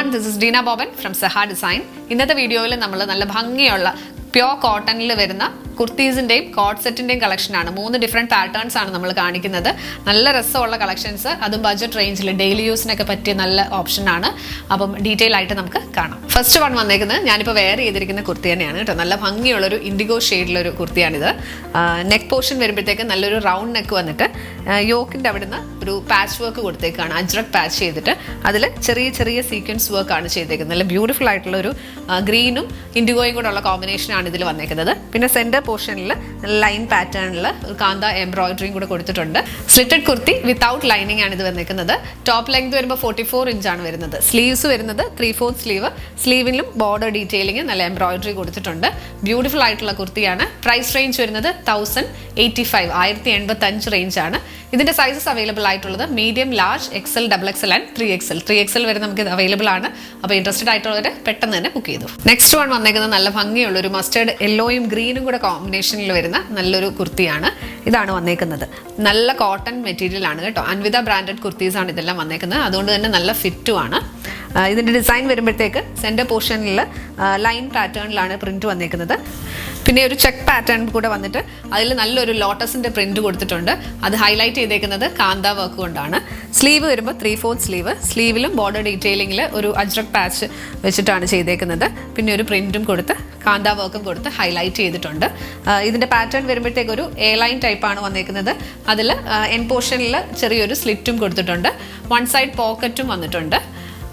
everyone, this is Dina Boban from Saha Design. ഇന്നത്തെ വീഡിയോയിൽ നമ്മൾ നല്ല ഭംഗിയുള്ള പ്യോർ കോട്ടണിൽ വരുന്ന കുർത്തീസിന്റെയും കോട്ട് സെറ്റിന്റെയും കളക്ഷനാണ്. 3 ഡിഫറെന്റ് പാറ്റേൺസ് ആണ് നമ്മൾ കാണിക്കുന്നത്. നല്ല രസമുള്ള കളക്ഷൻസ്, അതും ബഡ്ജറ്റ് റേഞ്ചിൽ ഡെയിലി യൂസിനൊക്കെ പറ്റിയ നല്ല ഓപ്ഷൻ ആണ്. അപ്പം ഡീറ്റെയിൽ ആയിട്ട് നമുക്ക് കാണാം. ഫസ്റ്റ് വൺ വന്നേക്കുന്നത് ഞാനിപ്പോൾ വെയർ ചെയ്തിരിക്കുന്ന കുർത്തി തന്നെയാണ് കേട്ടോ. നല്ല ഭംഗിയുള്ളൊരു ഇൻഡിഗോ ഷെയ്ഡിലൊരു കുർത്തിയാണിത്. നെക്ക് പോർഷൻ വരുമ്പോഴത്തേക്ക് നല്ലൊരു റൗണ്ട് നെക്ക് വന്നിട്ട് യോക്കിൻ്റെ അവിടുന്ന് ഒരു പാച്ച് വർക്ക് കൊടുത്തേക്കാണ്, അജ്രക് പാച്ച് ചെയ്തിട്ട് അതിൽ ചെറിയ ചെറിയ സീക്വൻസ് വർക്ക് ആണ് ചെയ്തേക്കുന്നത്. നല്ല ബ്യൂട്ടിഫുൾ ആയിട്ടുള്ള ഒരു ഗ്രീനും ഇൻഡിഗോയും കൂടെ ഉള്ള കോമ്പിനേഷനാണ് ഇതിൽ വന്നേക്കുന്നത്. പിന്നെ സെന്റർ പോർഷനിൽ ലൈൻ പാറ്റേണിൽ ഒരു കാന്ത എംബ്രോയിഡറിയും കൂടെ കൊടുത്തിട്ടുണ്ട്. സ്ലിറ്റഡ് കുർത്തി വിത്തൗട്ട് ലൈനിങ് ആണ് ഇത് വന്നേക്കുന്നത്. ടോപ്പ് ലെങ്ത് വരുമ്പോൾ 44 ഇഞ്ചാണ് വരുന്നത്. സ്ലീവ്സ് വരുന്നത് 3/4 സ്ലീവ്. സ്ലീവിലും ബോർഡർ ഡീറ്റെയിലിംഗ് നല്ല എംബ്രോയിഡറി കൊടുത്തിട്ടുണ്ട്. ബ്യൂട്ടിഫുൾ ആയിട്ടുള്ള കുർത്തിയാണ്. പ്രൈസ് റേഞ്ച് വരുന്നത് 1085 റേഞ്ചാണ്. ഇതിന്റെ സൈസസ് അവൈലബിൾ ആയിട്ടുള്ളത് medium, large, XL, XXL and 3XL വരെ നമുക്ക് ഇത് അവൈലബിൾ ആണ്. അപ്പോൾ ഇൻട്രസ്റ്റഡ് ആയിട്ടുള്ളവർ പെട്ടെന്ന് തന്നെ ബുക്ക് ചെയ്തു. നെക്സ്റ്റ് വൺ വന്നേക്കുന്നത് നല്ല ഭംഗിയുള്ള ഒരു മസ്റ്റേർഡ് യെല്ലോയും ഗ്രീനും കൂടെ കോമ്പിനേഷനിൽ വരുന്ന നല്ലൊരു കുർത്തിയാണ്. ഇതാണ് വന്നേക്കുന്നത്. നല്ല കോട്ടൺ മെറ്റീരിയൽ ആണ് കേട്ടോ. അൻവിത ബ്രാൻഡഡ് കുർത്തീസ് ആണ് ഇതെല്ലാം വന്നേക്കുന്നത്. അതുകൊണ്ട് തന്നെ നല്ല ഫിറ്റും ആണ്. ഇതിന്റെ ഡിസൈൻ വരുമ്പോഴത്തേക്ക് സെന്റർ പോർഷനിൽ ലൈൻ പാറ്റേണിലാണ് പ്രിന്റ് വന്നേക്കുന്നത്. പിന്നെ ഒരു ചെക്ക് പാറ്റേൺ കൂടെ വന്നിട്ട് അതിൽ നല്ലൊരു ലോട്ടസിന്റെ പ്രിന്റ് കൊടുത്തിട്ടുണ്ട്. അത് ഹൈലൈറ്റ് ചെയ്തേക്കുന്നത് കാന്ത വർക്ക് കൊണ്ടാണ്. സ്ലീവ് വരുമ്പോൾ 3/4 സ്ലീവ്. സ്ലീവിലും ബോർഡർ ഡീറ്റെയിലിംഗിൽ ഒരു അജ്രക് പാച്ച് വെച്ചിട്ടാണ് ചെയ്തേക്കുന്നത്. പിന്നെ ഒരു പ്രിന്റും കൊടുത്ത് കാന്ത വർക്കും കൊടുത്ത് ഹൈലൈറ്റ് ചെയ്തിട്ടുണ്ട്. ഇതിന്റെ പാറ്റേൺ വരുമ്പോഴത്തേക്ക് ഒരു എ ലൈൻ ടൈപ്പാണ് വന്നേക്കുന്നത്. അതിൽ എൻ പോർഷനിൽ ചെറിയൊരു സ്ലിറ്റും കൊടുത്തിട്ടുണ്ട്. വൺ സൈഡ് പോക്കറ്റും വന്നിട്ടുണ്ട്.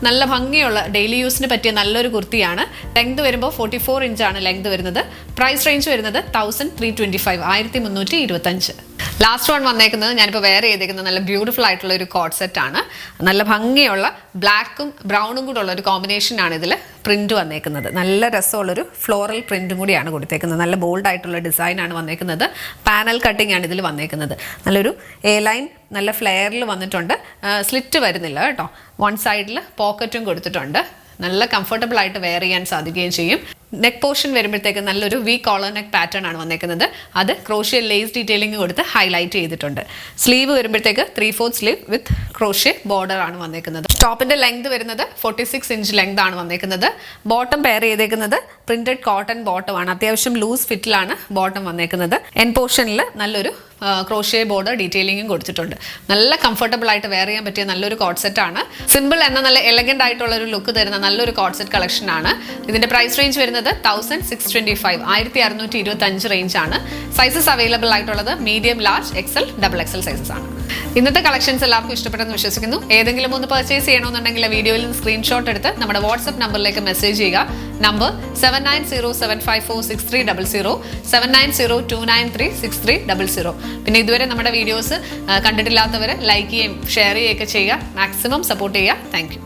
നല്ല ഭംഗിയുള്ള ഡെയിലി യൂസിന് പറ്റിയ നല്ലൊരു കുർത്തിയാണ്. ലെങ്ത് വരുമ്പോൾ 44 ഇഞ്ചാണ് ലെങ്ത് വരുന്നത്. പ്രൈസ് റേഞ്ച് വരുന്നത് 1325. ലാസ്റ്റ് വൺ വന്നേക്കുന്നത് ഞാനിപ്പോൾ വെയർ ചെയ്തേക്കുന്നത് നല്ല ബ്യൂട്ടിഫുൾ ആയിട്ടുള്ള ഒരു കോട്ട് സെറ്റ് ആണ്. നല്ല ഭംഗിയുള്ള ബ്ലാക്കും ബ്രൗണും കൂടെ ഉള്ള ഒരു കോമ്പിനേഷനാണ് ഇതിൽ പ്രിന്റ് വന്നേക്കുന്നത്. നല്ല രസമുള്ളൊരു ഫ്ലോറൽ പ്രിന്റും കൂടിയാണ് കൊടുത്തേക്കുന്നത്. നല്ല ബോൾഡ് ആയിട്ടുള്ള ഡിസൈനാണ് വന്നേക്കുന്നത്. പാനൽ കട്ടിംഗ് ആണ് ഇതിൽ വന്നേക്കുന്നത്. നല്ലൊരു എ ലൈൻ നല്ല ഫ്ലെയറിൽ വന്നിട്ടുണ്ട്. സ്ലിറ്റ് വരുന്നില്ല കേട്ടോ. വൺ സൈഡിൽ പോക്കറ്റും കൊടുത്തിട്ടുണ്ട്. നല്ല കംഫർട്ടബിൾ ആയിട്ട് വെയർ ചെയ്യാൻ സാധിക്കുകയും ചെയ്യും. നെക്ക് പോർഷൻ വരുമ്പോഴത്തേക്ക് നല്ലൊരു വി കോളർ നെക്ക് പാറ്റേൺ ആണ് വന്നേക്കുന്നത്. അത് ക്രോഷ്യ ലേസ് ഡീറ്റെയിലിംഗ് കൊടുത്ത് ഹൈലൈറ്റ് ചെയ്തിട്ടുണ്ട്. സ്ലീവ് വരുമ്പോഴത്തേക്ക് 3/4 സ്ലീവ് വിത്ത് ക്രോഷ്യ ബോർഡർ ആണ് വന്നേക്കുന്നത്. ടോപ്പിന്റെ ലെങ്ത് വരുന്നത് 46 ഇഞ്ച് ലെങ്ത് ആണ് വന്നേക്കുന്നത്. ബോട്ടം പെയർ ചെയ്തേക്കുന്നത് പ്രിന്റഡ് കോട്ടൺ ബോട്ടം ആണ്. അത്യാവശ്യം ലൂസ് ഫിറ്റിലാണ് ബോട്ടം വന്നേക്കുന്നത്. എൻ പോർഷനിൽ നല്ലൊരു ക്രോഷ്യ ബോർഡർ ഡീറ്റെയിലിംഗും കൊടുത്തിട്ടുണ്ട്. നല്ല കംഫർട്ടബിൾ ആയിട്ട് വെയർ ചെയ്യാൻ പറ്റിയ നല്ലൊരു കോട്ട് സെറ്റ് ആണ്. സിമ്പിൾ എന്ന നല്ല എലഗന്റ് ആയിട്ടുള്ള ഒരു ലുക്ക് തരുന്ന നല്ലൊരു കോട്ട് സെറ്റ് കളക്ഷൻ ആണ്. ഇതിന്റെ പ്രൈസ് റേഞ്ച് വരുന്നത് 1625 റേഞ്ച് ആണ്. സൈസസ് അവൈലബിൾ ആയിട്ടുള്ളത് medium, large, XL, XXL sizes ആണ്. ഇന്നത്തെ കളക്ഷൻസ് എല്ലാവർക്കും ഇഷ്ടപ്പെട്ടെന്ന് വിശ്വസിക്കുന്നു. ഏതെങ്കിലും ഒന്ന് പർച്ചേസ് ചെയ്യണമെന്നുണ്ടെങ്കിൽ വീഡിയോയിൽ നിന്ന് സ്ക്രീൻഷോട്ട് എടുത്ത് നമ്മുടെ വാട്സ്ആപ്പ് നമ്പറിലേക്ക് മെസ്സേജ് ചെയ്യുക. നമ്പർ 7907546300, 7902936300. പിന്നെ ഇതുവരെ നമ്മുടെ വീഡിയോസ് കണ്ടിട്ടില്ലാത്തവർ ലൈക്ക് ചെയ്യുകയും ഷെയർ ചെയ്യുകയൊക്കെ ചെയ്യുക. മാക്സിമം സപ്പോർട്ട് ചെയ്യുക. Thank you.